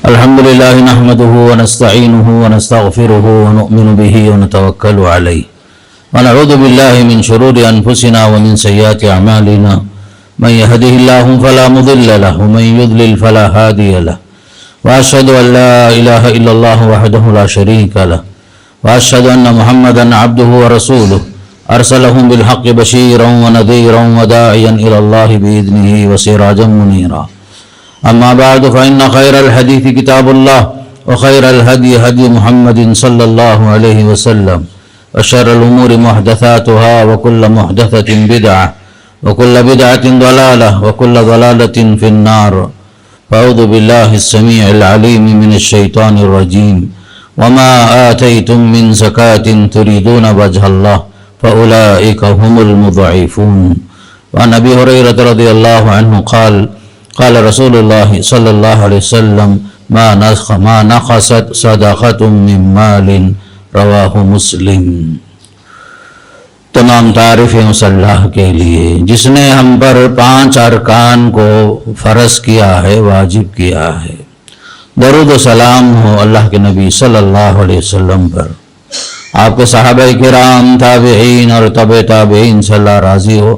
الحمد لله نحمده ونستعينه ونستغفره ونؤمن به ونتوكل عليه ونعوذ بالله من شرور أنفسنا ومن سيئات أعمالنا من يهده الله فلا مضل له ومن يضلل فلا هادي له وأشهد أن لا إله إلا الله وحده لا شريك له وأشهد أن محمدا عبده ورسوله أرسلهم بالحق بشيرا ونذيرا وداعيا إلى الله بإذنه وسراجا منيرا أما بعد فإن خير الحديث كتاب الله وخير الهدي هدي محمد صلى الله عليه وسلم وشر الأمور محدثاتها وكل محدثة بدعة وكل بدعة ضلالة وكل ضلالة في النار فأعوذ بالله السميع العليم من الشيطان الرجيم وما آتيتم من زكاة تريدون وجه الله فأولئك هم المضعفون وعن أبي هريرة رضي الله عنه قال رسول الله صلى الله عليه وسلم ما نقصت صدقة من مال رواہ مسلم۔ تمام تعریفیں اس اللہ کے لیے جس نے ہم پر 5 ارکان کو فرض کیا ہے، واجب کیا ہے۔ درود و سلام ہو اللہ کے نبی صلی اللہ علیہ وسلم پر، آپ کے صحابہ کرام، تابعین اور تبع تابعین سے اللہ راضی ہو۔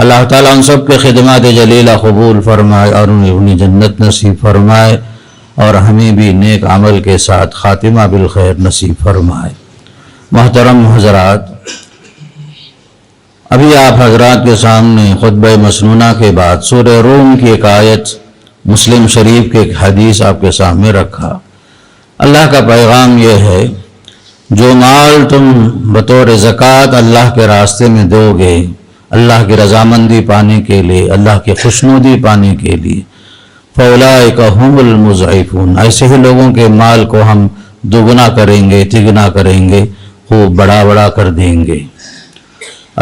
اللہ تعالیٰ ان سب کے خدمات جلیلہ قبول فرمائے اور انہیں جنت نصیب فرمائے، اور ہمیں بھی نیک عمل کے ساتھ خاتمہ بالخیر نصیب فرمائے۔ محترم حضرات، ابھی آپ حضرات کے سامنے خطبہ مسنونہ کے بعد سورہ روم کی ایک آیت، مسلم شریف کی ایک حدیث آپ کے سامنے رکھا۔ اللہ کا پیغام یہ ہے، جو مال تم بطور زکوٰۃ اللہ کے راستے میں دو گے، اللہ کی رضامندی پانے کے لیے، اللہ کی خوشنودی پانے کے لیے، فَأُولَٰئِكَ هُمُ الْمُضْعِفُونَ، ایسے ہی لوگوں کے مال کو ہم دگنا کریں گے، تگنا کریں گے، خوب بڑا بڑا کر دیں گے۔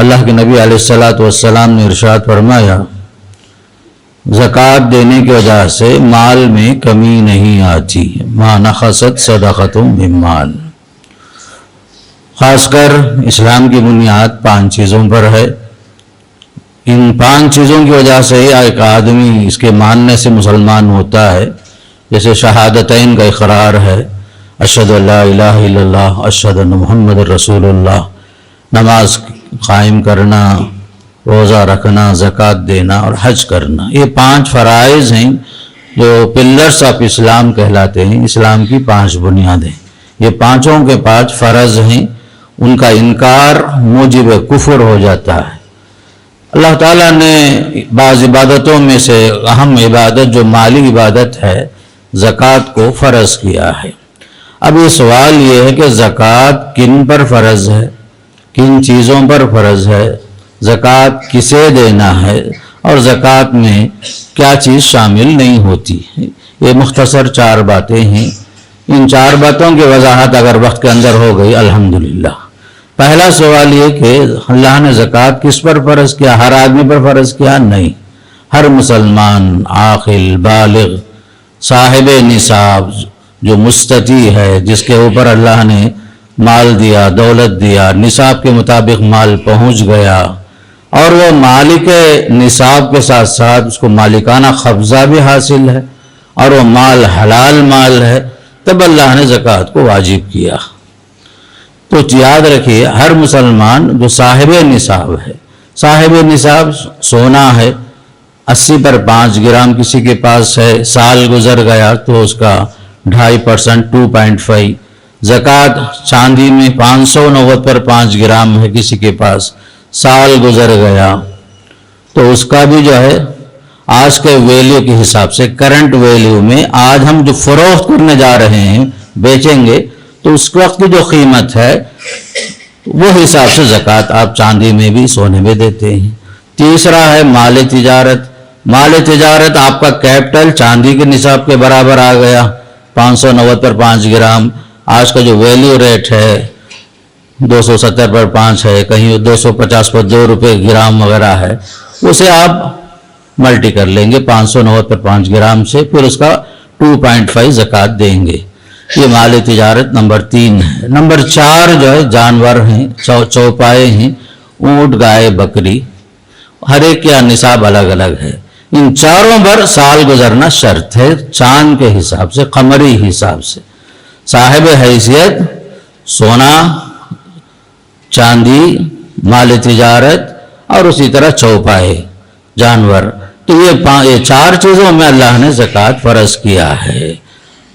اللہ کے نبی علیہ السلام نے ارشاد فرمایا، زکوٰۃ دینے کی وجہ سے مال میں کمی نہیں آتی، مَا نَقَصَتْ صَدَقَةٌ مِّن مَّالٍ۔ خاص کر اسلام کی بنیاد 5 چیزوں پر ہے۔ ان 5 چیزوں کی وجہ سے ایک آدمی اس کے ماننے سے مسلمان ہوتا ہے، جیسے شہادتین کا اقرار ہے، اشہد ان لا الہ الا اللہ، اشہد ان محمد رسول اللہ، نماز قائم کرنا، روزہ رکھنا، زکوٰۃ دینا اور حج کرنا۔ یہ 5 فرائض ہیں جو پلرز آف اسلام کہلاتے ہیں، اسلام کی 5 بنیادیں۔ یہ 5 کے 5 فرض ہیں، ان کا انکار موجب کفر ہو جاتا ہے۔ اللہ تعالیٰ نے بعض عبادتوں میں سے اہم عبادت جو مالی عبادت ہے، زکوٰۃ کو فرض کیا ہے۔ اب یہ سوال یہ ہے کہ زکوٰۃ کن پر فرض ہے، کن چیزوں پر فرض ہے، زکوٰۃ کسے دینا ہے، اور زکوٰۃ میں کیا چیز شامل نہیں ہوتی۔ یہ مختصر 4 باتیں ہیں۔ ان 4 باتوں کی وضاحت اگر وقت کے اندر ہو گئی الحمدللہ۔ پہلا سوال یہ کہ اللہ نے زکوٰۃ کس پر فرض کیا؟ ہر آدمی پر فرض کیا؟ نہیں، ہر مسلمان عاقل بالغ صاحب نصاب جو مستطیع ہے، جس کے اوپر اللہ نے مال دیا، دولت دیا، نصاب کے مطابق مال پہنچ گیا، اور وہ مالک نصاب کے ساتھ ساتھ اس کو مالکانہ قبضہ بھی حاصل ہے، اور وہ مال حلال مال ہے، تب اللہ نے زکوٰۃ کو واجب کیا۔ تو یاد رکھیے، ہر مسلمان جو صاحب نصاب ہے، صاحب نصاب سونا ہے 80 پر 5 گرام کسی کے پاس ہے، سال گزر گیا تو اس کا 2.5% 2.5۔ زکوٰۃ چاندی میں 590 پر 5 گرام ہے کسی کے پاس، سال گزر گیا تو اس کا بھی جو ہے آج کے ویلیو کے حساب سے، کرنٹ ویلیو میں آج ہم جو فروخت کرنے جا رہے ہیں، بیچیں گے، تو اس وقت کی جو قیمت ہے وہ حساب سے زکوٰۃ آپ چاندی میں بھی سونے میں دیتے ہیں۔ تیسرا ہے مال تجارت۔ مال تجارت آپ کا کیپٹل چاندی کے نصاب کے برابر آ گیا، 590 پر 5 گرام، آج کا جو ویلیو ریٹ ہے 270 پر 5 ہے، کہیں 250 پر 2 روپے گرام وغیرہ ہے، اسے آپ ملٹی کر لیں گے 590 پر 5 گرام سے، پھر اس کا 2.5 زکوٰۃ دیں گے۔ یہ مال تجارت نمبر 3 ہے۔ نمبر 4 جو ہے جانور ہیں، چوپائے ہیں، اونٹ، گائے، بکری، ہر ایک کا نصاب الگ الگ ہے۔ ان چاروں پر سال گزرنا شرط ہے، چاند کے حساب سے، قمری حساب سے۔ صاحب حیثیت سونا، چاندی، مال تجارت اور اسی طرح چوپائے، جانور، تو یہ چار چیزوں میں اللہ نے زکوٰۃ فرض کیا ہے۔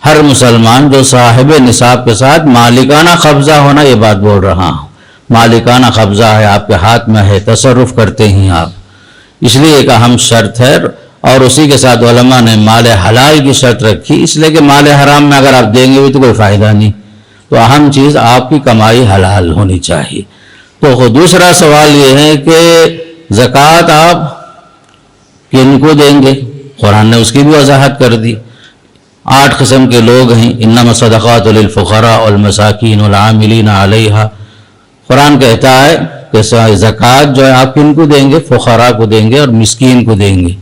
ہر مسلمان جو صاحب نصاب کے ساتھ مالکانہ قبضہ ہونا، یہ بات بول رہا ہوں، مالکانہ قبضہ ہے، آپ کے ہاتھ میں ہے، تصرف کرتے ہیں آپ، اس لیے ایک اہم شرط ہے۔ اور اسی کے ساتھ علماء نے مال حلال کی شرط رکھی، اس لیے کہ مال حرام میں اگر آپ دیں گے بھی تو کوئی فائدہ نہیں، تو اہم چیز آپ کی کمائی حلال ہونی چاہیے۔ تو دوسرا سوال یہ ہے کہ زکوٰۃ آپ کن کو دیں گے؟ قرآن نے اس کی بھی وضاحت کر دی۔ 8 قسم کے لوگ ہیں، انما الصدقات للفقراء والمساکین والعاملین علیہا۔ قرآن کہتا ہے کہ زکوٰۃ جو ہے آپ کن کو دیں گے؟ فقراء کو دیں گے اور مسکین کو دیں گے۔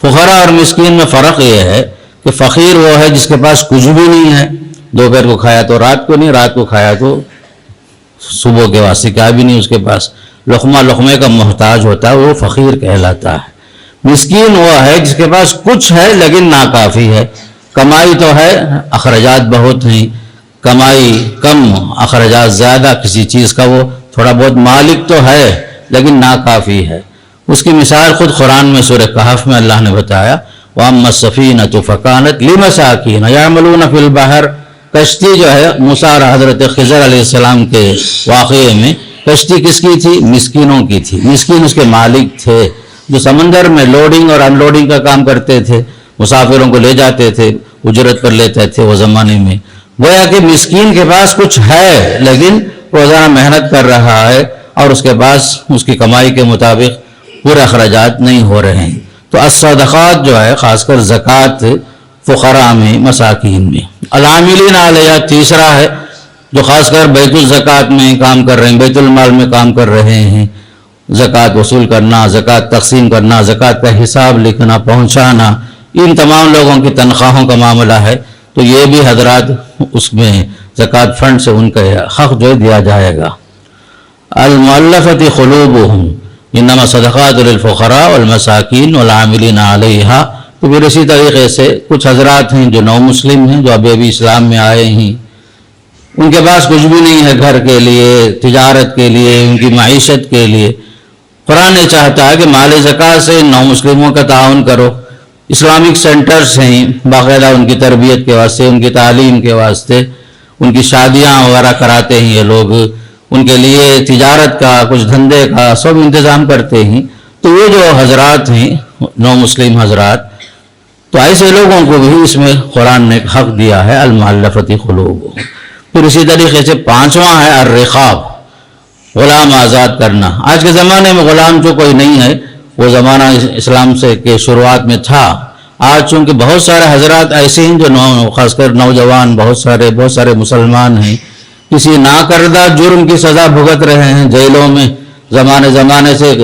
فقراء اور مسکین میں فرق یہ ہے کہ فقیر وہ ہے جس کے پاس کچھ بھی نہیں ہے، دوپہر کو کھایا تو رات کو نہیں، رات کو کھایا تو صبح کے واسطے کیا بھی نہیں اس کے پاس، لقمہ لقمے کا محتاج ہوتا ہے، وہ فقیر کہلاتا ہے۔ مسکین وہ ہے جس کے پاس کچھ ہے لیکن ناکافی ہے، کمائی تو ہے، اخراجات بہت ہیں، کمائی کم اخراجات زیادہ، کسی چیز کا وہ تھوڑا بہت مالک تو ہے لیکن ناکافی ہے۔ اس کی مثال خود قرآن میں سورہ کہف میں اللہ نے بتایا، وَأَمَّا السَّفِينَةُ فَكَانَتْ لِمَسَاكِينَ يَعْمَلُونَ فِي الْبَحْرِ۔ کشتی جو ہے موسیٰ اور حضرت خضر علیہ السلام کے واقعے میں، کشتی کس کی تھی؟ مسکینوں کی تھی، مسکین اس کے مالک تھے جو سمندر میں لوڈنگ اور ان لوڈنگ کا کام کرتے تھے، مسافروں کو لے جاتے تھے، اجرت پر لیتے تھے وہ زمانے میں۔ گویا کہ مسکین کے پاس کچھ ہے لیکن روزانہ محنت کر رہا ہے اور اس کے پاس اس کی کمائی کے مطابق پورے اخراجات نہیں ہو رہے ہیں۔ تو الصدقات جو ہے خاص کر زکوٰۃ فقراء میں، مساکین میں۔ العاملین علیہا تیسرا ہے جو خاص کر بیت الزکوٰۃ میں کام کر رہے ہیں، بیت المال میں کام کر رہے ہیں، زکوٰۃ وصول کرنا، زکوٰۃ تقسیم کرنا، زکوٰۃ کا حساب لکھنا، پہنچانا، ان تمام لوگوں کی تنخواہوں کا معاملہ ہے، تو یہ بھی حضرات اس میں زکوٰۃ فنڈ سے ان کا حق جو دیا جائے گا۔ المؤلفۃ قلوبہم انما صدقات للفقراء والمساکین والعاملین علیہا۔ تو پھر اسی طریقے سے کچھ حضرات ہیں جو نو مسلم ہیں، جو ابھی اسلام میں آئے ہیں، ان کے پاس کچھ بھی نہیں ہے گھر کے لیے، تجارت کے لیے، ان کی معیشت کے لیے۔ قرآن نے چاہتا ہے کہ مال زکوٰۃ سے نو مسلموں کا تعاون کرو۔ اسلامک سینٹرز ہیں باقاعدہ ان کی تربیت کے واسطے، ان کی تعلیم کے واسطے، ان کی شادیاں وغیرہ کراتے ہیں یہ لوگ، ان کے لیے تجارت کا، کچھ دھندے کا سب انتظام کرتے ہیں۔ تو یہ جو حضرات ہیں نو مسلم حضرات، تو ایسے لوگوں کو بھی اس میں قرآن نے حق دیا ہے، المؤلفۃ قلوبہم۔ پھر اسی طریقے سے 5واں ہے الرقاب، غلام آزاد کرنا۔ آج کے زمانے میں غلام جو کوئی نہیں ہے، وہ زمانہ اسلام سے کے شروعات میں تھا۔ آج چونکہ بہت سارے حضرات ایسے ہیں جو خاص کر نوجوان بہت سارے مسلمان ہیں، کسی ناکردہ جرم کی سزا بھگت رہے ہیں جیلوں میں، زمانے سے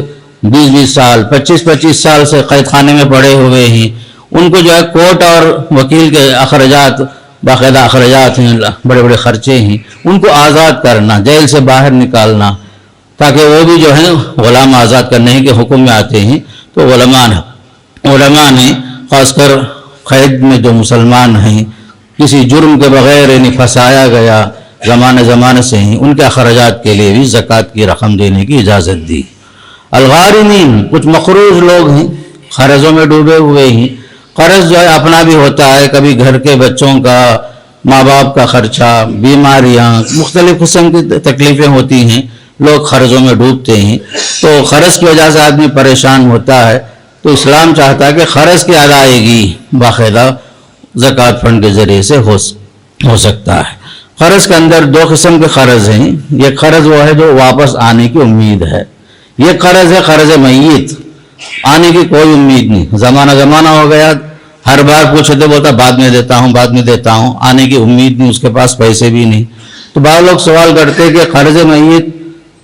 20 سال 25 سال سے قید خانے میں پڑے ہوئے ہیں۔ ان کو جو ہے کورٹ اور وکیل کے اخراجات، باقاعدہ اخراجات ہیں، بڑے بڑے خرچے ہیں، ان کو آزاد کرنا، جیل سے باہر نکالنا، تاکہ وہ بھی جو ہے غلام آزاد کرنے کے حکم میں آتے ہیں۔ تو علماء نے خاص کر قید میں جو مسلمان ہیں، کسی جرم کے بغیر انہیں پھنسایا گیا، زمانے سے ہیں، ان کے اخراجات کے لیے بھی زکوٰۃ کی رقم دینے کی اجازت دی۔ الغارمین، کچھ مقروض لوگ ہیں، قرضوں میں ڈوبے ہوئے ہیں۔ قرض جو ہے اپنا بھی ہوتا ہے، کبھی گھر کے بچوں کا، ماں باپ کا خرچہ، بیماریاں، مختلف قسم کی تکلیفیں ہوتی ہیں، لوگ قرضوں میں ڈوبتے ہیں۔ تو قرض کی وجہ سے آدمی پریشان ہوتا ہے، تو اسلام چاہتا ہے کہ قرض کی ادائیگی باقاعدہ زکوٰۃ فنڈ کے ذریعے سے ہو سکتا ہے۔ قرض کے اندر 2 قسم کے قرض ہیں۔ یہ قرض وہ ہے جو واپس آنے کی امید ہے، یہ قرض ہے قرض میت، آنے کی کوئی امید نہیں، زمانہ ہو گیا، ہر بار پوچھے تو بولتا بعد میں دیتا ہوں، آنے کی امید نہیں، اس کے پاس پیسے بھی نہیں۔ تو بعض لوگ سوال کرتے کہ قرض میت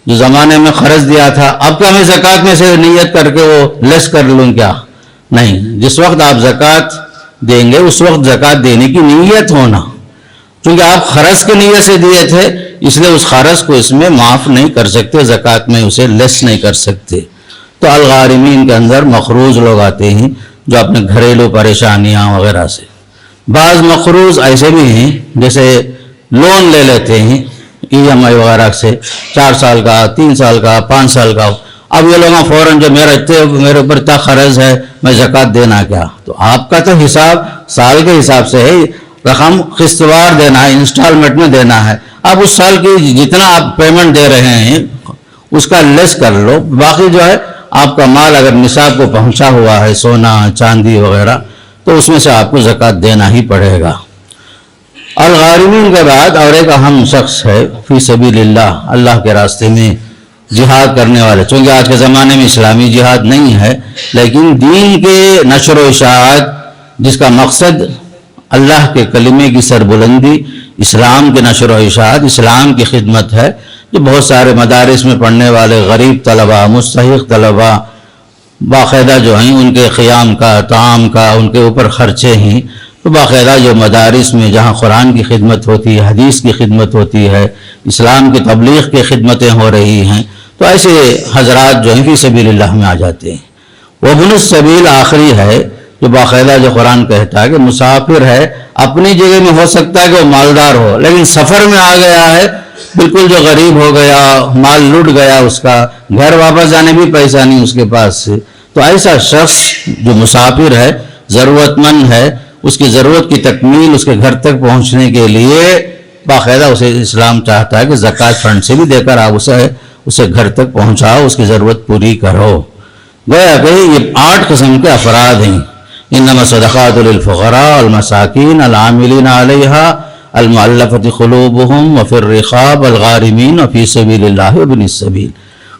جو زمانے میں قرض دیا تھا، اب کیا میں زکوٰۃ میں سے نیت کر کے وہ لیس کر لوں کیا؟ نہیں، جس وقت آپ زکوٰۃ دیں گے اس وقت زکوٰۃ دینے کی نیت ہونا، کیونکہ آپ قرض کی نیت سے دیے تھے، اس لیے اس قرض کو اس میں معاف نہیں کر سکتے، زکوٰۃ میں اسے لیس نہیں کر سکتے۔ تو الغارمین کے اندر مقروض لوگ آتے ہیں، جو اپنے گھریلو پریشانیاں وغیرہ سے. بعض مقروض ایسے بھی ہیں جیسے لون لے لیتے ہیں EMI وغیرہ سے، 4 سال کا، 3 سال کا، 5 سال کا. اب یہ لوگ فوراً جو میرے اوپر اتنا قرض ہے میں زکوٰۃ دینا کیا؟ تو آپ کا تو حساب سال کے حساب سے ہے، رقم قسط وار دینا ہے، انسٹالمنٹ میں دینا ہے. اب اس سال کی جتنا آپ پیمنٹ دے رہے ہیں اس کا لیس کر لو، باقی جو ہے آپ کا مال اگر نصاب کو پہنچا ہوا ہے، سونا چاندی وغیرہ، تو اس میں سے آپ کو زکوٰۃ دینا ہی پڑے گا. الغارمین کے بعد اور ایک اہم شخص ہے فی سبیل اللہ، اللہ کے راستے میں جہاد کرنے والے. چونکہ آج کے زمانے میں اسلامی جہاد نہیں ہے، لیکن دین کے نشر و اشاعت جس کا مقصد اللہ کے کلمے کی سربلندی، اسلام کے نشر و اشاعت، اسلام کی خدمت ہے. جو بہت سارے مدارس میں پڑھنے والے غریب طلباء، مستحق طلباء باقاعدہ جو ہیں ان کے قیام کا، طعام کا ان کے اوپر خرچے ہیں. تو باقاعدہ جو مدارس میں جہاں قرآن کی خدمت ہوتی ہے، حدیث کی خدمت ہوتی ہے، اسلام کی تبلیغ کی خدمتیں ہو رہی ہیں، تو ایسے حضرات جو ہیں فی سبیل اللہ میں آ جاتے ہیں. وابن السبیل آخری ہے جو باقاعدہ جو قرآن کہتا ہے کہ مسافر ہے، اپنی جگہ میں ہو سکتا ہے کہ وہ مالدار ہو، لیکن سفر میں آ گیا ہے، بالکل جو غریب ہو گیا، مال لٹ گیا اس کا، گھر واپس جانے بھی پیسہ نہیں اس کے پاس سے. تو ایسا شخص جو مسافر ہے، ضرورت مند ہے، اس کی ضرورت کی تکمیل اس کے گھر تک پہنچنے کے لیے باقاعدہ اسے اسلام چاہتا ہے کہ زکوٰۃ فنڈ سے بھی دے کر آپ اسے گھر تک پہنچاؤ، اس کی ضرورت پوری کرو. گویا کہ یہ 8 قسم کے افراد ہیں. انما الصدقات للفقراء والمساکین العاملین علیہا المؤلفۃ قلوبہم وفی الرقاب والغارمین وفی سبیل اللہ وابن السبیل.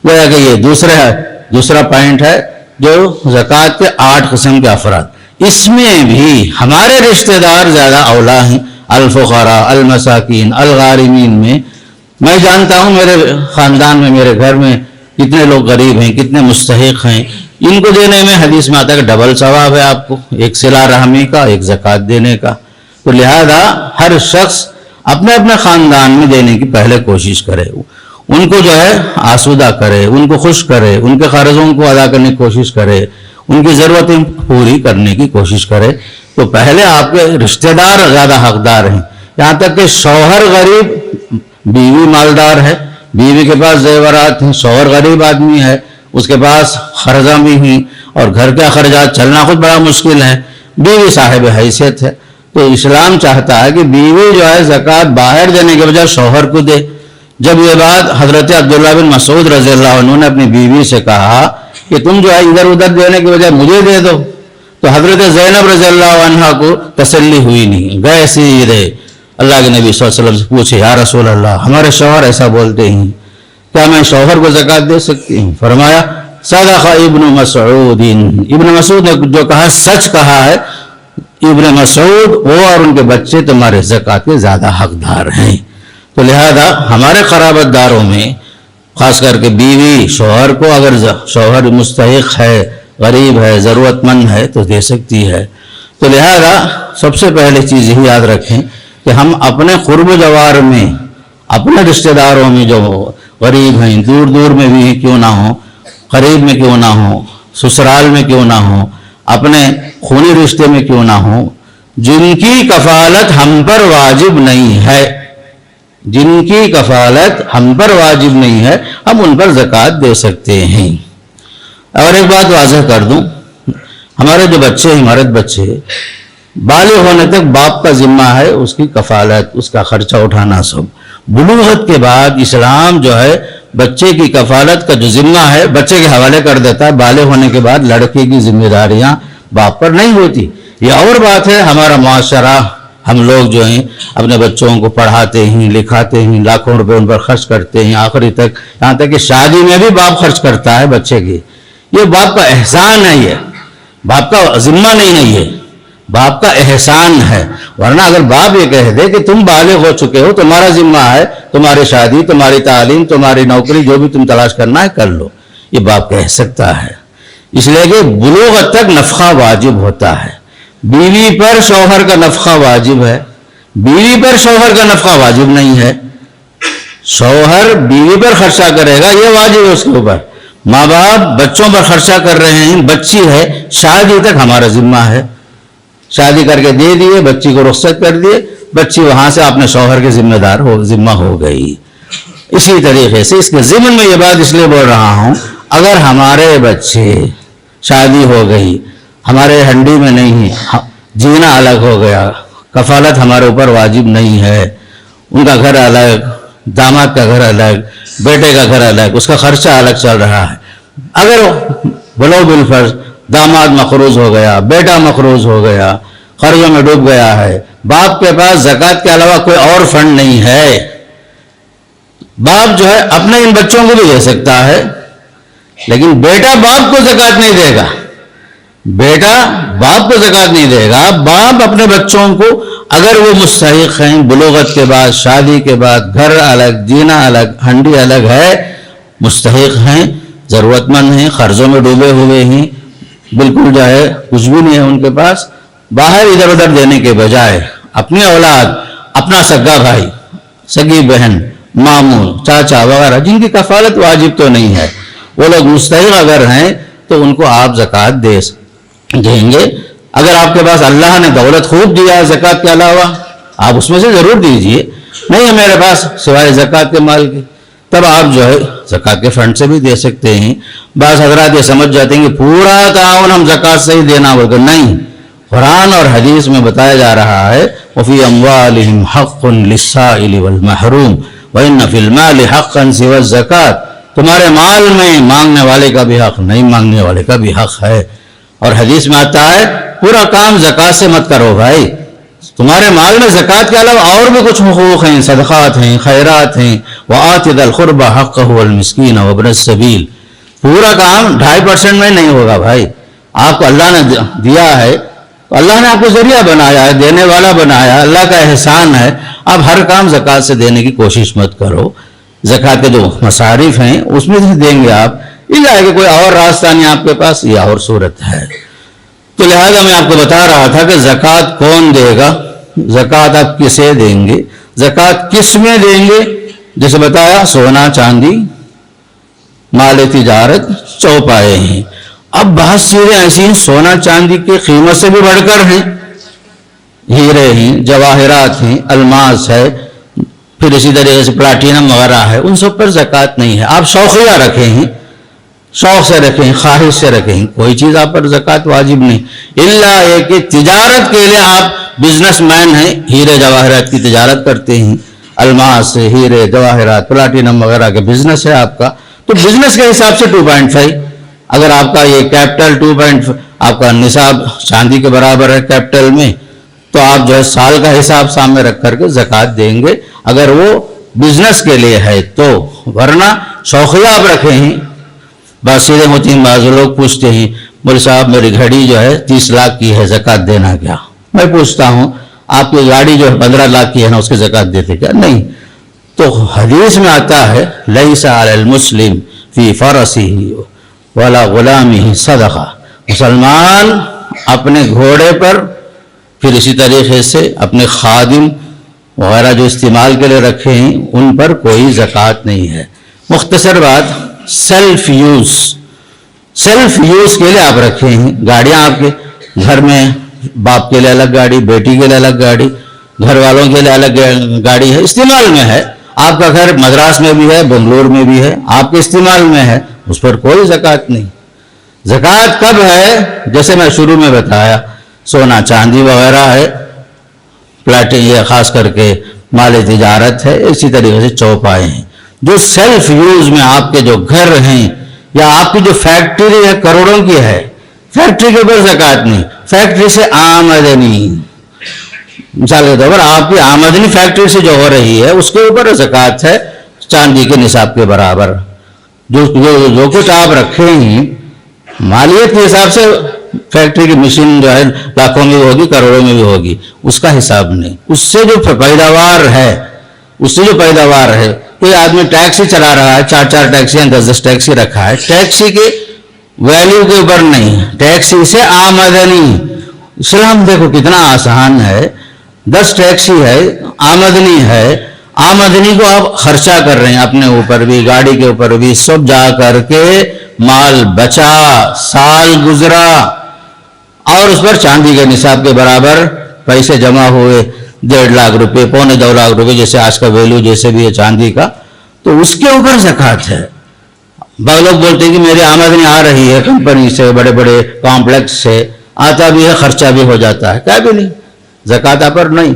گویا کہ یہ دوسرا پوائنٹ ہے جو زکوٰۃ کے 8 قسم کے افراد. اس میں بھی ہمارے رشتہ دار زیادہ اولا ہیں، الفقراء، المساکین، الغارمین میں. میں جانتا ہوں میرے خاندان میں، میرے گھر میں کتنے لوگ غریب ہیں، کتنے مستحق ہیں. ان کو دینے میں حدیث میں آتا ہے کہ ڈبل ثواب ہے آپ کو، ایک صلہ رحمی کا، ایک زکوٰۃ دینے کا. تو لہذا ہر شخص اپنے اپنے خاندان میں دینے کی پہلے کوشش کرے، ان کو جو ہے آسودہ کرے، ان کو خوش کرے، ان کے قرضوں کو ادا کرنے کی کوشش کرے، ان کی ضرورتیں پوری کرنے کی کوشش کرے. تو پہلے آپ کے رشتہ دار زیادہ حقدار ہیں. یہاں تک کہ شوہر غریب، بیوی مالدار ہے، بیوی کے پاس زیورات ہیں، شوہر غریب آدمی ہے، اس کے پاس خرچہ بھی ہیں اور گھر کے اخراجات چلنا خود بڑا مشکل ہے، بیوی صاحب حیثیت ہے. تو اسلام چاہتا ہے کہ بیوی جو ہے زکوٰۃ باہر دینے کے بجائے شوہر کو دے. جب یہ بات حضرت عبداللہ بن مسعود رضی اللہ عنہ نے اپنی بیوی سے کہا کہ تم جو ہے ادھر ادھر دینے کے بجائے مجھے دے دو، تو حضرت زینب رضی اللہ عنہ کو تسلی ہوئی نہیں. گئے سیدھے اللہ کے نبی صلی اللہ علیہ وسلم سے پوچھے، یا رسول اللہ ہمارے شوہر ایسا بولتے ہیں، کیا میں شوہر کو زکوٰۃ دے سکتی ہوں؟ فرمایا صدق ابن مسعود. ابن مسعود نے جو کہا سچ کہا ہے. ابن مسعود وہ اور ان کے بچے تمہارے زکوٰۃ کے زیادہ حقدار ہیں. تو لہذا ہمارے قرابت داروں میں خاص کر کے بیوی شوہر کو، اگر شوہر مستحق ہے، غریب ہے، ضرورت مند ہے تو دے سکتی ہے. تو لہذا سب سے پہلے چیز یہی یاد رکھیں کہ ہم اپنے قرب و جوار میں، اپنے رشتہ داروں میں جو غریب ہیں، دور دور میں بھی کیوں نہ ہوں، قریب میں کیوں نہ ہوں، سسرال میں کیوں نہ ہوں، اپنے خونی رشتے میں کیوں نہ ہوں، جن کی کفالت ہم پر واجب نہیں ہے، جن کی کفالت ہم پر واجب نہیں ہے، ہم ان پر زکوٰۃ دے سکتے ہیں. اور ایک بات واضح کر دوں، ہمارے جو بچے ہیں، ہمارے بچے بالغ ہونے تک باپ کا ذمہ ہے اس کی کفالت، اس کا خرچہ اٹھانا سب. بلوغت کے بعد اسلام جو ہے بچے کی کفالت کا جو ذمہ ہے بچے کے حوالے کر دیتا ہے. بالغ ہونے کے بعد لڑکے کی ذمہ داریاں باپ پر نہیں ہوتی. یہ اور بات ہے، ہمارا معاشرہ، ہم لوگ جو ہیں اپنے بچوں کو پڑھاتے ہیں، لکھاتے ہیں، لاکھوں روپے ان پر خرچ کرتے ہیں آخری تک، یہاں تک کہ شادی میں بھی باپ خرچ کرتا ہے بچے کی. یہ باپ کا احسان نہیں ہے، باپ کا ذمہ نہیں ہے، باپ کا احسان ہے. ورنہ اگر باپ یہ کہہ دے کہ تم بالغ ہو چکے ہو، تمہارا ذمہ ہے، تمہاری شادی، تمہاری تعلیم، تمہاری نوکری جو بھی تم تلاش کرنا ہے کر لو، یہ باپ کہہ سکتا ہے. اس لیے کہ بلوغت تک نفقہ واجب ہوتا ہے. بیوی پر شوہر کا نفقہ واجب ہے، بیوی پر شوہر کا نفقہ واجب نہیں ہے. شوہر بیوی پر خرچہ کرے گا یہ واجب ہے اس کے اوپر، ماں باپ بچوں پر خرچہ کر رہے ہیں، بچی ہے، شادی تک ہمارا ذمہ ہے، شادی کر کے دے دیے، بچی کو رخصت کر دیے، بچی وہاں سے اپنے شوہر کے ذمہ ہو گئی۔ اسی طریقے سے اس کے ضمن میں یہ بات اس لیے بول رہا ہوں، اگر ہمارے بچے شادی ہو گئی، ہمارے ہنڈی میں نہیں ہے، جینا الگ ہو گیا، کفالت ہمارے اوپر واجب نہیں ہے، ان کا گھر الگ، داماد کا گھر الگ، بیٹے کا گھر الگ، اس کا خرچہ الگ چل رہا ہے، اگر بلو بالفرض داماد مقروض ہو گیا، بیٹا مقروض ہو گیا، قرضوں میں ڈوب گیا ہے، باپ کے پاس زکوٰۃ کے علاوہ کوئی اور فنڈ نہیں ہے، باپ جو ہے اپنے ان بچوں کو بھی دے سکتا ہے، لیکن بیٹا باپ کو زکوٰۃ نہیں دے گا، بیٹا باپ کو زکوٰۃ نہیں دے گا، باپ اپنے بچوں کو اگر وہ مستحق ہیں، بلوغت کے بعد، شادی کے بعد، گھر الگ، جینا الگ، ہنڈی الگ ہے، مستحق ہیں، ضرورت مند ہیں، قرضوں میں ڈوبے ہوئے ہیں، بالکل جو ہے کچھ بھی نہیں ہے ان کے پاس، باہر ادھر ادھر دینے کے بجائے اپنی اولاد، اپنا سگا بھائی، سگی بہن، ماموں، چاچا وغیرہ جن کی کفالت واجب تو نہیں ہے، وہ لوگ مستحق اگر ہیں تو ان کو آپ زکوٰۃ دیں گے۔ اگر آپ کے پاس اللہ نے دولت خوب دیا ہے زکوٰۃ کے علاوہ، آپ اس میں سے ضرور دیجئے، نہیں ہے میرے پاس سوائے زکوٰۃ کے مال کے، تب آپ جو ہے زکوٰۃ کے فنڈ سے بھی دے سکتے ہیں۔ بعض حضرات یہ سمجھ جاتے ہیں کہ پورا تعاون ہم زکوٰۃ سے ہی دینا بولتے، نہیں، قرآن اور حدیث میں بتایا جا رہا ہے وَفِي أَمْوَالِهِمْ حَقٌّ لِلسَّائِلِ وَالْمَحْرُومِ وَإِنَّ فِي الْمَالِ حَقًّا سِوَى الزَّكَاةِ، تمہارے مال میں مانگنے والے کا بھی حق، نہیں مانگنے والے کا بھی حق ہے۔ اور حدیث میں آتا ہے پورا کام زکوٰۃ سے مت کرو بھائی، تمہارے مال میں زکوٰۃ کے علاوہ اور بھی کچھ حقوق ہیں، صدقات ہیں، خیرات ہیں، وَآتِ ذَا الْقُرْبَى حَقَّهُ وَالْمِسْكِينَ وَابْنَ السَّبِيلِ، پورا کام 2.5% میں نہیں ہوگا بھائی، آپ کو اللہ نے دیا ہے تو اللہ نے آپ کو ذریعہ بنایا ہے، دینے والا بنایا، اللہ کا احسان ہے، اب ہر کام زکوٰۃ سے دینے کی کوشش مت کرو، زکوٰۃ کے جو مصارف ہیں اس میں سے دیں گے آپ، یہ ہے کہ کوئی اور راستہ نہیں آپ کے پاس، یہ اور صورت ہے۔ تو لہذا میں آپ کو بتا رہا تھا کہ زکوٰۃ کون دے گا، زکوٰۃ آپ کسے دیں گے، زکوٰۃ کس میں دیں گے، جیسے بتایا سونا چاندی، مال تجارت، چوپائے ہیں۔ اب بہت چیزیں ایسی ہیں سونا چاندی کی قیمت سے بھی بڑھ کر ہیں، ہیرے ہیں، جواہرات ہیں، الماس ہے، پھر اسی طریقے سے پلاٹینم وغیرہ ہے، ان سب پر زکوٰۃ نہیں ہے، آپ شوقیہ رکھے ہیں، شوق سے رکھیں، خواہش سے رکھیں، کوئی چیز آپ پر زکوٰۃ واجب نہیں، اللہ یہ کہ تجارت کے لیے آپ بزنس مین ہیں، ہیرے جواہرات کی تجارت کرتے ہیں، الماس، ہیرے جواہرات، پلاٹینم وغیرہ کا بزنس ہے آپ کا، تو بزنس کے حساب سے 2.5، اگر آپ کا یہ کیپٹل 2.5 آپ کا نصاب چاندی کے برابر ہے کیپٹل میں، تو آپ جو ہے سال کا حساب سامنے رکھ کر کے زکوٰۃ دیں گے اگر وہ بزنس کے لیے ہے تو، ورنہ شوقیہ آپ رکھے ہیں، بات سیدھے ہوتی ہیں، بعض لوگ پوچھتے ہیں مول صاحب میری گھڑی جو ہے 30 لاکھ کی ہے، زکوٰۃ دینا کیا؟ میں پوچھتا ہوں آپ کی گاڑی جو ہے 15 لاکھ کی ہے نا، اس کی زکوٰۃ دیتے کیا؟ نہیں۔ تو حدیث میں آتا ہے لیس علی المسلم فی فرسہ ولا غلامہ صدقہ، مسلمان اپنے گھوڑے پر، پھر اسی طریقے سے اپنے خادم وغیرہ جو استعمال کے لیے رکھے ہیں ان پر کوئی زکوٰۃ نہیں ہے۔ مختصر بات، سیلف یوز کے لیے آپ رکھے ہیں، گاڑیاں آپ کے گھر میں، باپ کے لیے الگ گاڑی، بیٹی کے لیے الگ گاڑی، گھر والوں کے لیے الگ گاڑی ہے، استعمال میں ہے، آپ کا گھر مدراس میں بھی ہے، بنگلور میں بھی ہے، آپ کے استعمال میں ہے، اس پر کوئی زکوٰۃ نہیں۔ زکوٰۃ کب ہے؟ جیسے میں شروع میں بتایا، سونا چاندی وغیرہ ہے، پلاٹین، یہ خاص کر کے مال تجارت ہے، اسی طریقے سے چوپائے ہیں، جو سیلف یوز میں آپ کے جو گھر ہیں یا آپ کی جو فیکٹری ہے کروڑوں کی ہے، فیکٹری کے اوپر زکوٰۃ نہیں، فیکٹری سے آمدنی، مثال کے طور پر آپ کی آمدنی فیکٹری سے جو ہو رہی ہے اس کے اوپر زکوٰۃ ہے، چاندی کے نصاب کے برابر، جو کچھ آپ رکھے ہیں مالیت کے حساب سے، فیکٹری کی مشین جو ہے لاکھوں میں بھی ہوگی، کروڑوں میں بھی ہوگی، اس کا حساب نہیں، اس سے جو پیداوار ہے، کوئی آدمی ٹیکسی چلا رہا ہے، 4 ٹیکسی 10 ٹیکسی رکھا ہے، ٹیکسی کے ویلیو کے اوپر نہیں، ٹیکسی سے آمدنی، اسلام دیکھو کتنا آسان ہے، 10 ٹیکسی ہے، آمدنی ہے، آمدنی کو آپ خرچہ کر رہے ہیں اپنے اوپر بھی، گاڑی کے اوپر بھی، سب جا کر کے مال بچا، سال گزرا اور اس پر چاندی کے نصاب کے برابر پیسے جمع ہوئے، 1.5 لاکھ روپے، 2.25 لاکھ روپے، جیسے آج کا ویلیو جیسے بھی ہے چاندی کا، تو اس کے اوپر زکوٰۃ ہے۔ بعض لوگ بولتے ہیں کہ میری آمدنی آ رہی ہے کمپنی سے، بڑے بڑے کمپلیکس سے، آتا بھی ہے خرچہ بھی ہو جاتا ہے، کیا بھی نہیں، زکوٰۃ آپ پر نہیں۔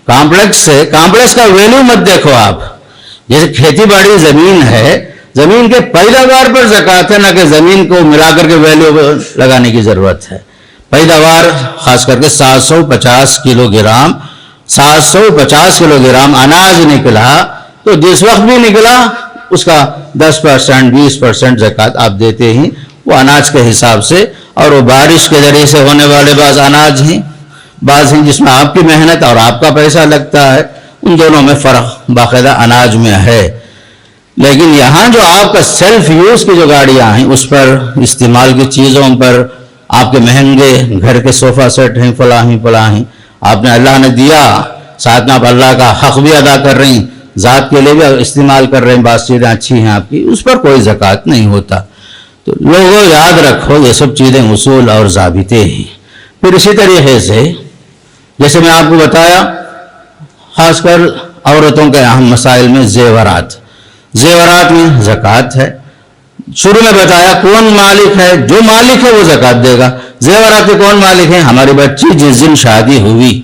کمپلیکس سے، کمپلیکس کا ویلیو مت دیکھو آپ، جیسے کھیتی باڑی زمین ہے، زمین کے پیداوار پر زکوٰۃ ہے، نہ کہ زمین کو ملا کر کے ویلیو لگانے کی ضرورت ہے۔ پیداوار خاص کر کے 750 کلو گرام، 750 کلو گرام اناج نکلا تو جس وقت بھی نکلا اس کا 10%، 20% زکوٰۃ آپ دیتے ہیں، وہ اناج کے حساب سے، اور وہ بارش کے ذریعے سے ہونے والے بعض اناج ہیں، بعض ہیں جس میں آپ کی محنت اور آپ کا پیسہ لگتا ہے، ان دونوں میں فرق باقاعدہ اناج میں ہے۔ لیکن یہاں جو آپ کا سیلف یوز کی جو گاڑیاں ہیں، اس پر، استعمال کی چیزوں پر، آپ کے مہنگے گھر کے صوفہ سیٹ ہیں، فلاں ہیں، آپ نے اللہ نے دیا، ساتھ میں آپ اللہ کا حق بھی ادا کر رہی ہیں، ذات کے لیے بھی استعمال کر رہے ہیں، بعض چیزیں اچھی ہیں آپ کی، اس پر کوئی زکوٰۃ نہیں ہوتا۔ تو لوگوں یاد رکھو یہ سب چیزیں اصول اور ضابطے ہیں۔ پھر اسی طریقے سے جیسے میں آپ کو بتایا، خاص کر عورتوں کے اہم مسائل میں زیورات میں زکوٰۃ ہے۔ شروع میں بتایا کون مالک ہے، جو مالک ہے وہ زکوٰۃ دے گا۔ زیورات کے کون مالک ہیں؟ ہماری بچی جس دن شادی ہوئی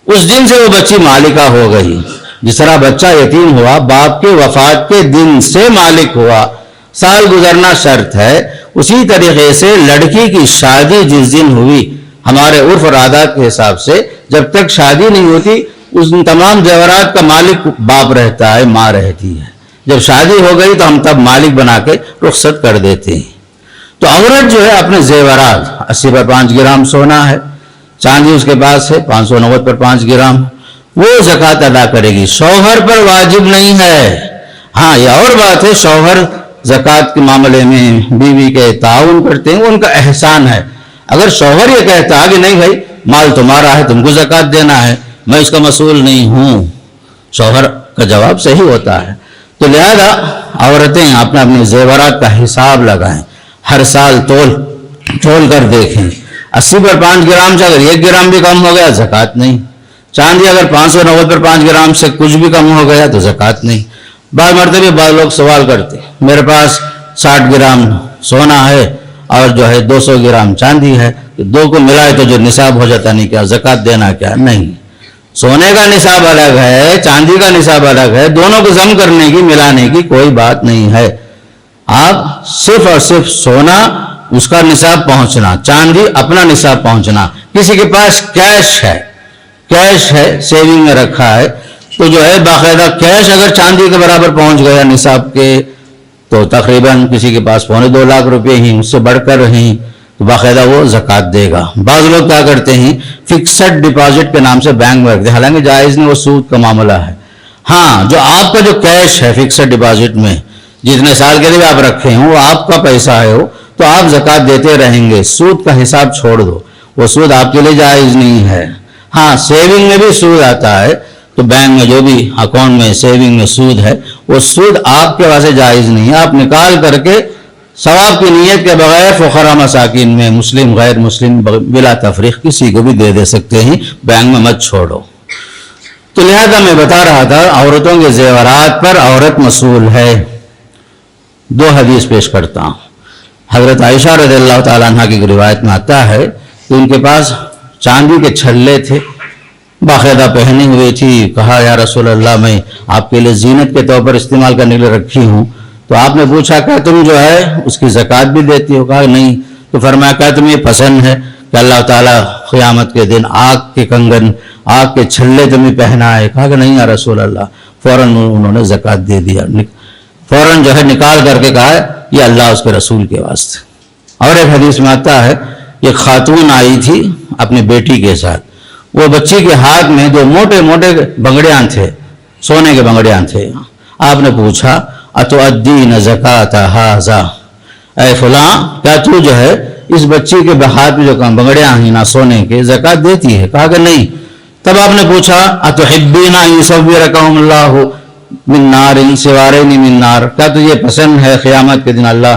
اس دن سے وہ بچی مالکہ ہو گئی۔ جس طرح بچہ یتیم ہوا باپ کے وفات کے دن سے مالک ہوا، سال گزرنا شرط ہے، اسی طریقے سے لڑکی کی شادی جس دن ہوئی، ہمارے عرف اور عادات کے حساب سے جب تک شادی نہیں ہوتی اس دن تمام زیورات کا مالک باپ رہتا ہے، ماں رہتی ہے۔ جب شادی ہو گئی تو ہم تب مالک بنا کے رخصت کر دیتے ہیں۔ تو عورت جو ہے اپنے زیورات، 80 پر 5 گرام سونا ہے، چاندی اس کے پاس ہے 590 پر 5 گرام، وہ زکوٰۃ ادا کرے گی۔ شوہر پر واجب نہیں ہے۔ ہاں یہ اور بات ہے، شوہر زکوٰۃ کے معاملے میں بیوی کے تعاون کرتے ہیں، وہ ان کا احسان ہے۔ اگر شوہر یہ کہتا ہے کہ نہیں بھائی مال تمہارا ہے، تم کو زکوٰۃ دینا ہے، میں اس کا مسئول نہیں ہوں، شوہر کا جواب صحیح ہوتا ہے۔ تو لہذا عورتیں اپنے زیورات کا حساب لگائیں، ہر سال تول کر دیکھیں۔ 80 پر 5 گرام سے اگر 1 گرام بھی کم ہو گیا زکوٰۃ نہیں۔ چاندی اگر 590 پر 5 گرام سے کچھ بھی کم ہو گیا تو زکوٰۃ نہیں۔ بعض مرتبہ بعض لوگ سوال کرتے ہیں میرے پاس 60 گرام سونا ہے اور جو ہے 200 گرام چاندی ہے، دو کو ملائے تو جو نصاب ہو جاتا نہیں، کیا زکوٰۃ دینا کیا؟ نہیں، سونے کا نصاب الگ ہے، چاندی کا نصاب الگ ہے، دونوں کو ضم کرنے کی، ملانے کی کوئی بات نہیں ہے۔ آپ صرف اور صرف سونا اس کا نصاب پہنچنا، چاندی اپنا نصاب پہنچنا۔ کسی کے پاس کیش ہے سیونگ میں رکھا ہے تو جو ہے باقاعدہ کیش اگر چاندی کے برابر پہنچ گیا نصاب کے تو تقریباً کسی کے پاس 2.25 لاکھ روپے ہی، اس سے بڑھ کر ہیں تو باقاعدہ وہ زکوٰۃ دے گا۔ بعض لوگ کیا کرتے ہیں فکسڈ ڈپازٹ کے نام سے بینک میں رکھتے ہیں، حالانکہ جائز نہیں، وہ سود کا معاملہ ہے۔ ہاں جو آپ کا جو کیش ہے فکسڈ ڈپازٹ میں جتنے سال کے لیے آپ رکھے ہوں وہ آپ کا پیسہ ہے وہ، تو آپ زکوٰۃ دیتے رہیں گے۔ سود کا حساب چھوڑ دو، وہ سود آپ کے لیے جائز نہیں ہے۔ ہاں سیونگ میں بھی سود آتا ہے، تو بینک میں جو بھی اکاؤنٹ میں سیونگ میں سود ہے وہ سود آپ کے واسطے جائز نہیں ہے۔ آپ نکال کر کے ثواب کی نیت کے بغیر فقراء مساکین میں، مسلم غیر مسلم بلا تفریق کسی کو بھی دے سکتے ہیں، بینک میں مت چھوڑو۔ تو لہذا میں بتا رہا تھا عورتوں کے زیورات پر عورت مسئول ہے۔ 2 حدیث پیش کرتا ہوں۔ حضرت عائشہ رضی اللہ تعالیٰ عنہ کی روایت میں آتا ہے کہ ان کے پاس چاندی کے چھلے تھے، باقاعدہ پہنی ہوئی تھی۔ کہا یا رسول اللہ میں آپ کے لیے زینت کے طور پر استعمال کرنے کے لیے رکھی ہوں۔ تو آپ نے پوچھا کہ تم جو ہے اس کی زکوٰۃ بھی دیتی ہو؟ کہا نہیں۔ تو فرمایا کہ تمہیں یہ پسند ہے کہ اللہ تعالیٰ قیامت کے دن آگ کے کنگن، آگ کے چھلے تمہیں پہنا ہے؟ کہا کہ نہیں یا رسول اللہ۔ فوراً انہوں نے زکوٰۃ دے دیا، فوراً جو ہے نکال کر کے کہا یہ اللہ اس کے رسول کے واسطے۔ اور ایک حدیث میں آتا ہے ایک خاتون آئی تھی اپنی بیٹی کے ساتھ، وہ بچی کے ہاتھ میں 2 موٹے موٹے بنگڑیاں تھے، سونے کے بنگڑیاں تھے۔ آپ نے پوچھا اتؤدین زکوٰۃ ھذا، اے فلاں کیا تو جو ہے اس بچی کے ہاتھ میں جو بنگڑیاں ہیں نا سونے کے زکوٰۃ دیتی ہے؟ کہا کہ نہیں۔ تب آپ نے پوچھا اتحبین ان یصورکم اللہ من نار سوارین من نار، کیا تجھے پسند ہے قیامت کے دن اللہ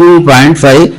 2.5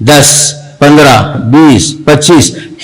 10, 15, 20, 25,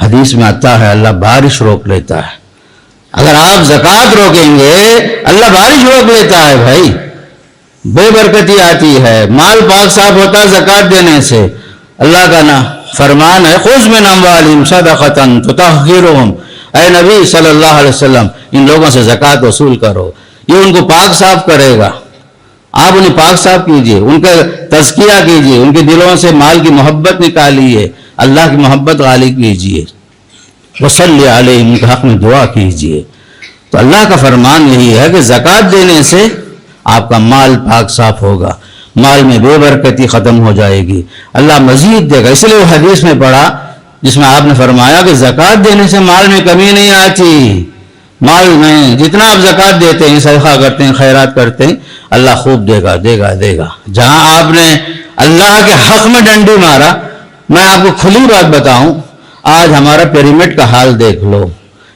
حدیث میں آتا ہے اللہ بارش روک لیتا ہے. اگر آپ زکوٰۃ روکیں گے اللہ بارش روک لیتا ہے بھائی. بے برکتی آتی ہے، مال پاک صاف ہوتا ہے زکوٰۃ دینے سے. اللہ کا نا فرمان ہے خذ من اموالہم صدقۃ تطہرہم، اے نبی صلی اللہ علیہ وسلم ان لوگوں سے زکوٰۃ وصول کرو، یہ ان کو پاک صاف کرے گا. آپ انہیں پاک صاف کیجئے، ان کا تزکیہ کیجئے، ان کے دلوں سے مال کی محبت نکالیے، اللہ کی محبت غالب کیجئے. وصلی علیہم، ان کے حق میں دعا کیجئے. تو اللہ کا فرمان یہی ہے کہ زکوٰۃ دینے سے آپ کا مال پاک صاف ہوگا، مال میں بے برکتی ختم ہو جائے گی، اللہ مزید دے گا. اس لیے وہ حدیث میں پڑھا جس میں آپ نے فرمایا کہ زکوٰۃ دینے سے مال میں کمی نہیں آتی. مال میں جتنا آپ زکوٰۃ دیتے ہیں، صدقہ کرتے ہیں، خیرات کرتے ہیں، اللہ خوب دے گا دے گا دے گا. جہاں آپ نے اللہ کے حق میں ڈنڈی مارا، میں آپ کو کھلی بات بتاؤں، آج ہمارا پیرامڈ کا حال دیکھ لو.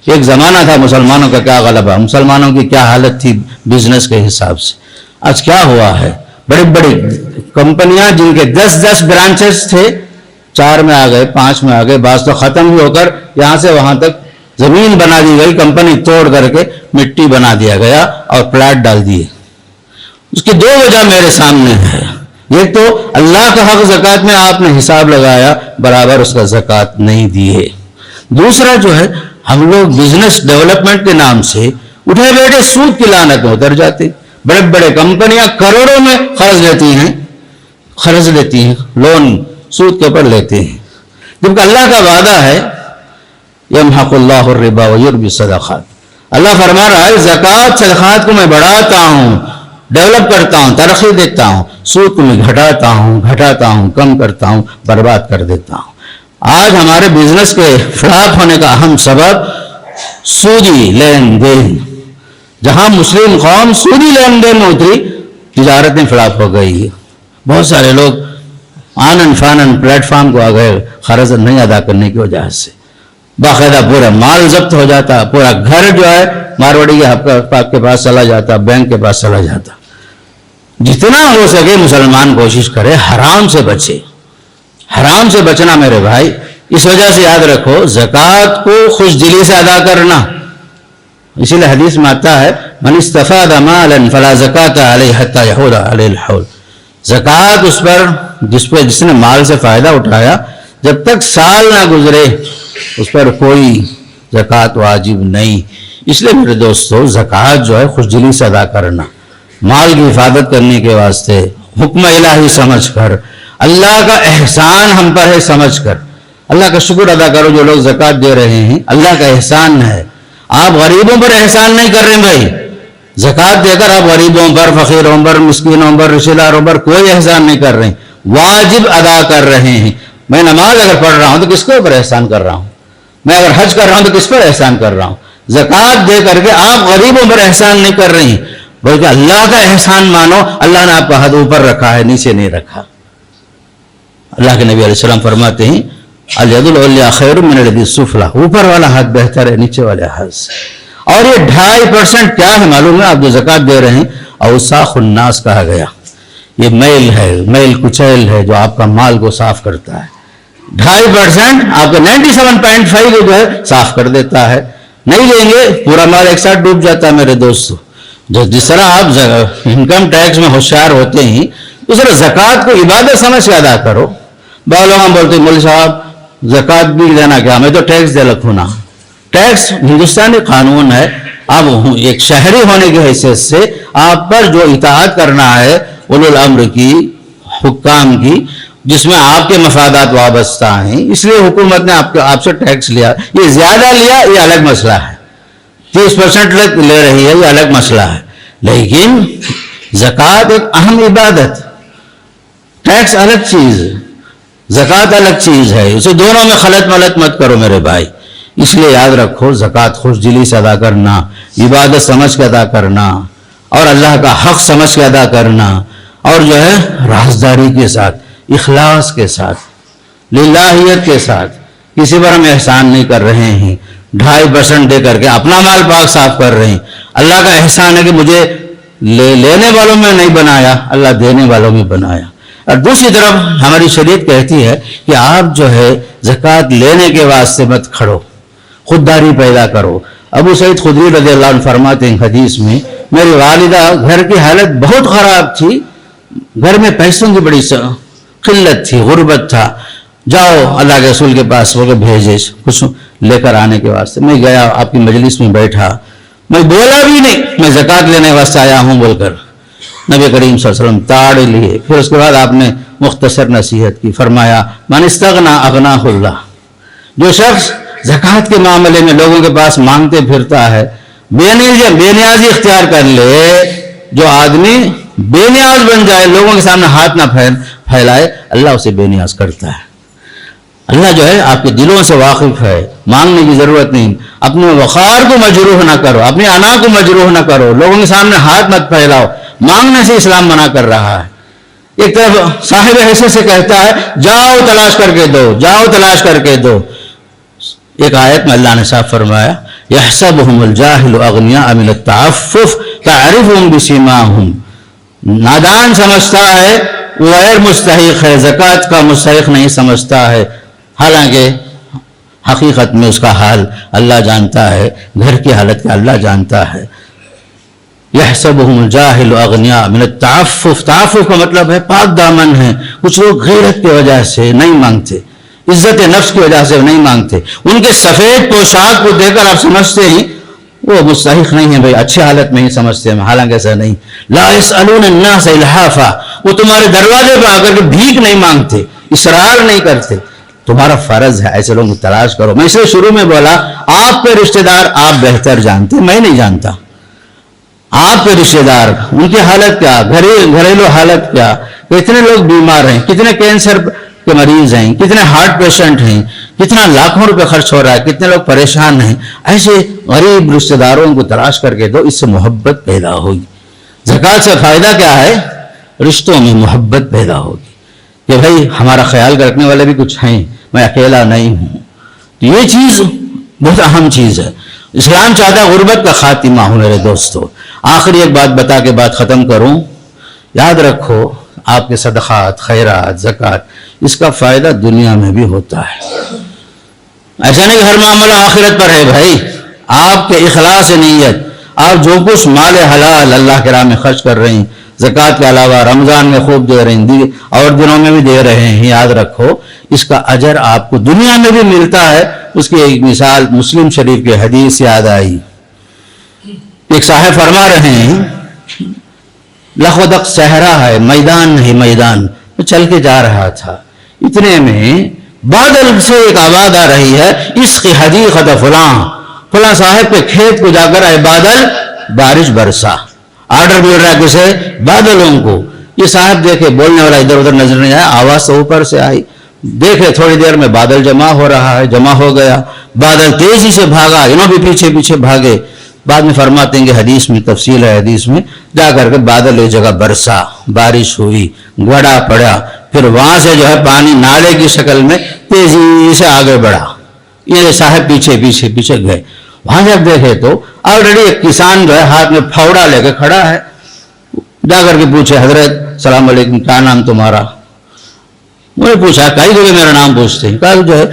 ایک زمانہ تھا مسلمانوں کا کیا غلبہ، مسلمانوں کی کیا حالت تھی بزنس کے حساب سے. آج کیا ہوا ہے، بڑی بڑی کمپنیاں جن کے 10 برانچز تھے 4 میں آ گئے، 5 میں آ گئے، بعض تو ختم ہی ہو کر یہاں سے وہاں تک زمین بنا دی گئی، کمپنی توڑ کر کے مٹی بنا دیا گیا اور پلاٹ ڈال دیے. اس کی 2 وجہ میرے سامنے ہے. ایک تو اللہ کا حق زکوٰۃ میں آپ نے حساب لگایا، برابر اس کا زکوٰۃ نہیں دیے. دوسرا جو ہے ہم لوگ بزنس ڈیولپمنٹ کے نام سے اٹھے بیٹھے سود کی لعنت میں اتر جاتے. بڑے بڑے کمپنیاں کروڑوں میں قرض لیتی ہیں، لون سود کے اوپر لیتے ہیں، جبکہ اللہ کا وعدہ ہے یمحق اللہ الربا ویربی الصدقات. اللہ فرما رہا ہے زکوٰۃ صدقات کو میں بڑھاتا ہوں، ڈیولپ کرتا ہوں، ترقی دیتا ہوں، سود کو میں گھٹاتا ہوں، کم کرتا ہوں، برباد کر دیتا ہوں. آج ہمارے بزنس کے فلاپ ہونے کا اہم سبب سودی لین دین. جہاں مسلم قوم سودی لین دین میں اتری، تجارتیں فلاپ ہو گئی. بہت سارے لوگ آنن فانن پلیٹ فارم کو آ گئے قرض نہیں ادا کرنے کی وجہ سے. باقاعدہ پورا مال ضبط ہو جاتا، پورا گھر جو ہے مارواڑی کے پاس چلا جاتا، بینک کے پاس چلا جاتا. جتنا ہو سکے مسلمان کوشش کرے حرام سے بچے. حرام سے بچنا میرے بھائی، اس وجہ سے یاد رکھو زکوٰۃ کو خوش دلی سے ادا کرنا. اسی لیے حدیث میں آتا ہے من استفاد مالا فلا زکوٰۃ علیہ حتی یحول علیہ الحول. زکوٰۃ اس پر جس نے مال سے فائدہ اٹھایا جب تک سال نہ گزرے اس پر کوئی زکوٰۃ واجب نہیں. اس لیے میرے دوستو زکوٰۃ جو ہے خوش دلی سے ادا کرنا، مال کی حفاظت کرنے کے واسطے، حکم الہی سمجھ کر، اللہ کا احسان ہم پر ہے سمجھ کر. اللہ کا شکر ادا کرو جو لوگ زکوٰۃ دے رہے ہیں، اللہ کا احسان ہے. آپ غریبوں پر احسان نہیں کر رہے بھائی. زکوٰۃ دے کر آپ غریبوں پر، فقیروں پر، مسکینوں پر، رشتہ داروں پر کوئی احسان نہیں کر رہے ہیں، واجب ادا کر رہے ہیں. میں نماز اگر پڑھ رہا ہوں تو کس کے اوپر احسان کر رہا ہوں؟ میں اگر حج کر رہا ہوں تو کس پر احسان کر رہا ہوں؟ زکوٰۃ دے کر کے آپ غریبوں پر احسان نہیں کر رہے ہیں، بلکہ اللہ کا احسان مانو. اللہ نے آپ کا ہاتھ اوپر رکھا ہے، نیچے نہیں رکھا. اللہ کے نبی علیہ السلام فرماتے ہیں الید العلیٰ خیر من الید السفلیٰ، اوپر والا ہاتھ بہتر ہے نیچے والے ہاتھ سے. اور یہ 2.5% کیا ہے معلوم ہے؟ آپ جو زکوٰۃ دے رہے ہیں اوساخ الناس کہا گیا. یہ میل ہے، میل کچیل ہے جو آپ کا مال کو صاف کرتا ہے. 2.5% آپ کا 97.5 جو ہے صاف کر دیتا ہے. نہیں لیں گے پورا مال ایک ساتھ ڈوب جاتا ہے میرے دوستو. جس طرح آپ انکم ٹیکس میں ہوشیار ہوتے ہیں اس طرح زکوٰۃ کو عبادت سمجھ کے ادا کرو. بعض لوگ بولتے ہیں مول صاحب زکوٰۃ بھی دینا کیا، میں تو ٹیکس دے رکھوں نا. ٹیکس ہندوستانی قانون ہے. اب ایک شہری ہونے کی حیثیت سے آپ پر جو اطاعت کرنا ہے اولو الامر کی، حکام کی، جس میں آپ کے مفادات وابستہ ہیں، اس لیے حکومت نے آپ سے ٹیکس لیا. یہ زیادہ لیا یہ الگ مسئلہ ہے، 30% لے رہی ہے یہ الگ مسئلہ ہے. لیکن زکوٰۃ ایک اہم عبادت، ٹیکس الگ چیز، زکوٰۃ الگ چیز ہے. اسے دونوں میں خلط ملط مت کرو میرے بھائی. اس لیے یاد رکھو زکوٰۃ خوش دلی سے ادا کرنا، عبادت سمجھ کے ادا کرنا، اور اللہ کا حق سمجھ کے ادا کرنا، اور جو ہے رازداری کے ساتھ، اخلاص کے ساتھ، للہیت کے ساتھ. کسی پر ہم احسان نہیں کر رہے ہیں، 2.5% دے کر کے اپنا مال پاک صاف کر رہے ہیں. اللہ کا احسان ہے کہ مجھے لینے والوں میں نہیں بنایا، اللہ دینے والوں میں بنایا. اور دوسری طرف ہماری شریعت کہتی ہے کہ آپ جو ہے زکوٰۃ لینے کے واسطے مت کھڑو، خودداری پیدا کرو۔ ابو سعید خدری رضی اللہ عنہ فرماتے ہیں حدیث میں، میری والدہ گھر کی حالت بہت خراب تھی، گھر میں پیسوں کی بڑی قلت تھی، غربت تھا، جاؤ اللہ کے رسول کے پاس، وہ بھیجے کچھ لے کر آنے کے واسطے۔ میں گیا، آپ کی مجلس میں بیٹھا، میں بولا بھی نہیں میں زکوٰۃ لینے واسطے آیا ہوں بول کر، نبی کریم صلی اللہ علیہ وسلم تاڑ لیے۔ پھر اس کے بعد آپ نے مختصر نصیحت کی، فرمایا من استغنا اغناہ اللہ، جو شخص زکوٰۃ کے معاملے میں لوگوں کے پاس مانگتے پھرتا ہے، بے نیازی اختیار کر لے، جو آدمی بے نیاز بن جائے، لوگوں کے سامنے ہاتھ نہ پھیلائے، اللہ اسے بے نیاز کرتا ہے۔ اللہ جو ہے آپ کے دلوں سے واقف ہے، مانگنے کی ضرورت نہیں، اپنے وقار کو مجروح نہ کرو، اپنی انا کو مجروح نہ کرو، لوگوں کے سامنے ہاتھ مت پھیلاؤ، مانگنے سے اسلام منع کر رہا ہے۔ ایک طرف صاحب حصے سے کہتا ہے جاؤ تلاش کر کے دو، جاؤ تلاش کر کے دو۔ ایک آیت میں اللہ نے صاف فرمایا یحسبهم الجاہل اغنیاء من التعفف تعرفهم بسیماہم، نادان سمجھتا ہے وہ غیر مستحق ہے، زکوٰۃ کا مستحق نہیں سمجھتا ہے، حالانکہ حقیقت میں اس کا حال اللہ جانتا ہے، گھر کی حالت کا اللہ جانتا ہے۔ یحسبهم الجاہل اغنیاء من التعفف، تعفف کا مطلب ہے پاک دامن ہے، کچھ لوگ غیرت کی وجہ سے نہیں مانگتے، عزت نفس کی وجہ سے نہیں مانگتے، ان کے سفید پوشاک کو دیکھ کر آپ سمجھتے ہیں وہ مستحق نہیں ہے، بھائی اچھی حالت میں ہی سمجھتے ہیں، حالانکہ ایسا نہیں۔ لا يسألون الناس الحافا، وہ تمہارے دروازے پہ آ کر کے بھیک نہیں مانگتے، اصرار نہیں کرتے، تمہارا فرض ہے ایسے لوگوں کو تلاش کرو۔ میں اسے شروع میں بولا آپ کے رشتہ دار آپ بہتر جانتے، میں نہیں جانتا، آپ کے رشتہ دار ان کی حالت کیا، گھریلو حالت کیا، کتنے لوگ بیمار ہیں، کتنے کینسر کے مریض ہیں، کتنے ہارٹ پیشنٹ ہیں، کتنا لاکھوں روپے خرچ ہو رہا ہے، کتنے لوگ پریشان ہیں، ایسے غریب رشتہ داروں کو تلاش کر کے دو، اس سے محبت پیدا ہوگی۔ زکوٰۃ سے فائدہ کیا ہے؟ رشتوں میں محبت پیدا ہوگی کہ بھائی ہمارا خیال رکھنے والے بھی کچھ ہیں، میں اکیلا نہیں ہوں۔ تو یہ چیز بہت اہم چیز ہے۔ اسلام چاہتا ہے غربت کا خاتمہ ہو میرے دوستو۔ آخری ایک بات بتا کے بات ختم کروں، یاد رکھو آپ کے صدقات، خیرات، زکوٰۃ، اس کا فائدہ دنیا میں بھی ہوتا ہے۔ ایسا نہیں کہ ہر معاملہ آخرت پر ہے بھائی، آپ کے اخلاص نیت، آپ جو کچھ مال حلال اللہ کے راہ میں خرچ کر رہے ہیں، زکوٰۃ کے علاوہ رمضان میں خوب دے رہے ہیں اور دنوں میں بھی دے رہے ہیں، یاد رکھو اس کا اجر آپ کو دنیا میں بھی ملتا ہے۔ اس کی ایک مثال مسلم شریف کے حدیث یاد آئی، ایک صاحب فرما رہے ہیں لخودق صحرا ہے، میدان نہیں میدان، میں چل کے جا رہا تھا، اتنے میں بادل سے ایک آواز آ رہی ہے عشق حدیقت فلاں، فلاں صاحب کے کھیت کو جا کر اے بادل بارش برسا۔ آرڈر مل رہا ہے کسے؟ بادلوں کو۔ یہ صاحب دیکھے، بولنے والا ادھر ادھر نظر نہیں آیا، آواز تو اوپر سے آئی، دیکھے تھوڑی دیر میں بادل جمع ہو رہا ہے، جمع ہو گیا، بادل تیزی سے بھاگا، انہوں بھی پیچھے پیچھے بھاگے۔ بعد میں فرماتے ہیں کہ حدیث میں تفصیل ہے، حدیث میں جا کر کے بادل ایک جگہ برسا، بارش ہوئی، گڑا پڑا، پھر وہاں سے جو ہے پانی نالے کی شکل میں تیزی سے آگے بڑھا، یہ صاحب پیچھے پیچھے پیچھے گئے۔ وہاں جب دیکھے تو آلریڈی ایک کسان جو ہے ہاتھ میں پھاوڑا لے کے کھڑا ہے، جا کر کے پوچھے حضرت السلام علیکم، کیا نام تمہارا؟ انہوں نے پوچھا کئی جگہ میرا نام پوچھتے ہیں، کہا جو ہے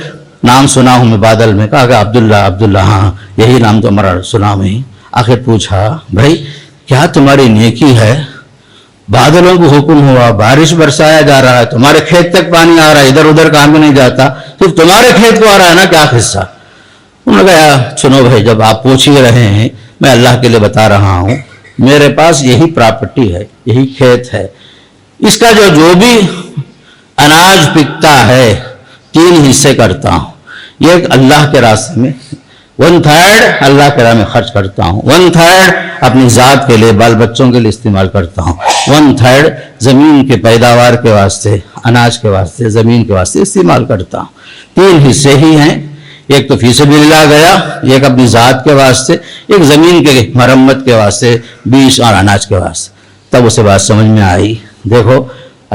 نام سنا ہوں میں بادل میں، کہا کہ عبداللہ، ہاں یہی نام تو ہمارا سنا میں ہی۔ آخر پوچھا بھائی کیا تمہاری نیکی ہے؟ بادلوں کو حکم ہوا، بارش برسایا جا رہا ہے، تمہارے کھیت تک پانی آ رہا ہے، ادھر ادھر کام نہیں جاتا، صرف تمہارے کھیت کو آ رہا ہے نا، کیا قصہ؟ انہوں نے کہا سنو بھائی، جب آپ پوچھ ہی رہے ہیں میں اللہ کے لیے بتا رہا ہوں، میرے پاس یہی پراپرٹی ہے، یہی کھیت ہے، اس کا جو بھی اناج پکتا ہے 3 حصے کرتا ہوں، یہ اللہ کے راستے میں 1/3 اللہ کے راہ میں خرچ کرتا ہوں، 1/3 اپنی ذات کے لیے، بال بچوں کے لیے استعمال کرتا ہوں، 1/3 زمین کے پیداوار کے واسطے، اناج کے واسطے، زمین کے واسطے استعمال کرتا ہوں۔ 3 حصے ہی ہیں، ایک تو فی سبیل اللہ گیا، ایک اپنی ذات کے واسطے، ایک زمین کے مرمت کے واسطے، بیج اور اناج کے واسطے۔ تب اسے بات سمجھ میں آئی، دیکھو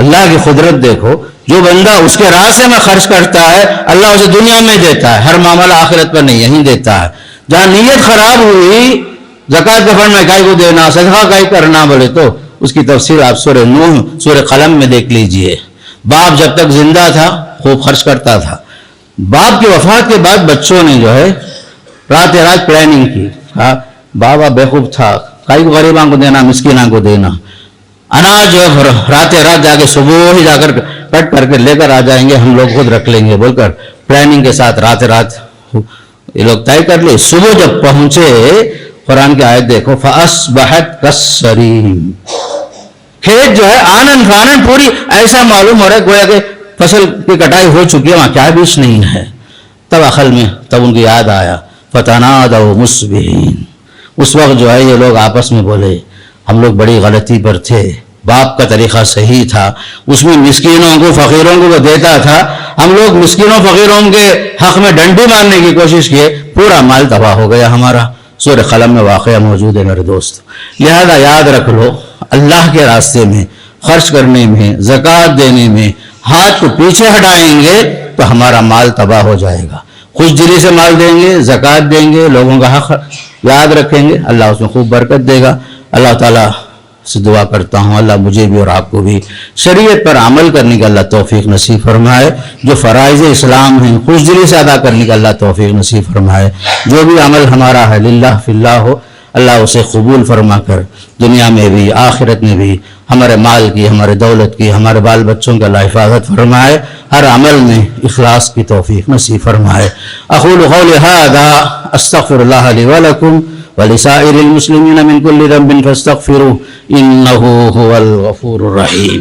اللہ کی قدرت دیکھو، جو بندہ اس کے راستے میں خرچ کرتا ہے اللہ اسے دنیا میں دیتا ہے، ہر معاملہ آخرت پر نہیں، یہیں دیتا ہے۔ جہاں نیت خراب ہوئی، زکوٰۃ کے فنڈ میں کائی کو دینا، صدقہ کائی کرنا بولے تو اس کی تفسیر آپ سورہ نوح سورہ قلم میں دیکھ لیجئے. باپ جب تک زندہ تھا خوب خرچ کرتا تھا. باپ کی وفات کے بعد بچوں نے جو ہے رات رات پلاننگ کی. بابا بیوقوف تھا, کئی غریباں کو دینا, مسکیناں کو دینا. اناج جو ہے رات رات جا کے صبح ہی جا کر کٹ کر کے لے کر آ جائیں گے, ہم لوگ خود رکھ لیں گے بول کر پلاننگ کے ساتھ رات رات یہ لوگ طے کر لی. صبح جب پہنچے قرآن کی آیت دیکھو, فَأَصْبَحَتْ كَالصَّرِيمِ, کھیت جو ہے آنن فانن پوری ایسا معلوم ہو رہا ہے گویا کہ فصل کی کٹائی ہو چکی ہے, وہاں کیا بیچ نہیں ہے. تب عقل میں تب ان کی یاد آیا, فَتَنَادَوْا مُصْبِحِينَ, اس وقت جو ہے یہ لوگ آپس میں بولے ہم لوگ بڑی غلطی پر تھے, باپ کا طریقہ صحیح تھا, اس میں مسکینوں کو فقیروں کو وہ دیتا تھا, ہم لوگ مسکینوں فقیروں کے حق میں ڈنڈی مارنے کی کوشش کیے, پورا مال تباہ ہو گیا ہمارا. سورہ قلم میں واقعہ موجود ہے میرے دوست. لہذا یاد رکھ لو, اللہ کے راستے میں خرچ کرنے میں, زکوٰۃ دینے میں ہاتھ کو پیچھے ہٹائیں گے تو ہمارا مال تباہ ہو جائے گا. خوش دلی سے مال دیں گے, زکوٰۃ دیں گے, لوگوں کا حق یاد رکھیں گے, اللہ اس میں خوب برکت دے گا. اللہ تعالیٰ سے دعا کرتا ہوں اللہ مجھے بھی اور آپ کو بھی شریعت پر عمل کرنے کا اللہ توفیق نصیب فرمائے. جو فرائض اسلام ہیں خوش دلی سے ادا کرنے کا اللہ توفیق نصیب فرمائے. جو بھی عمل ہمارا ہے للہ فی اللہ ہو, اللہ اسے قبول فرما کر دنیا میں بھی آخرت میں بھی ہمارے مال کی, ہمارے دولت کی, ہمارے بال بچوں کی اللہ حفاظت فرمائے. ہر عمل میں اخلاص کی توفیق نصیب فرمائے. اقول قولی ھذا استغفر اللہ لی ولکم ولسائر المسلمین من کل ذنب فاستغفروه انه هو الغفور الرحیم.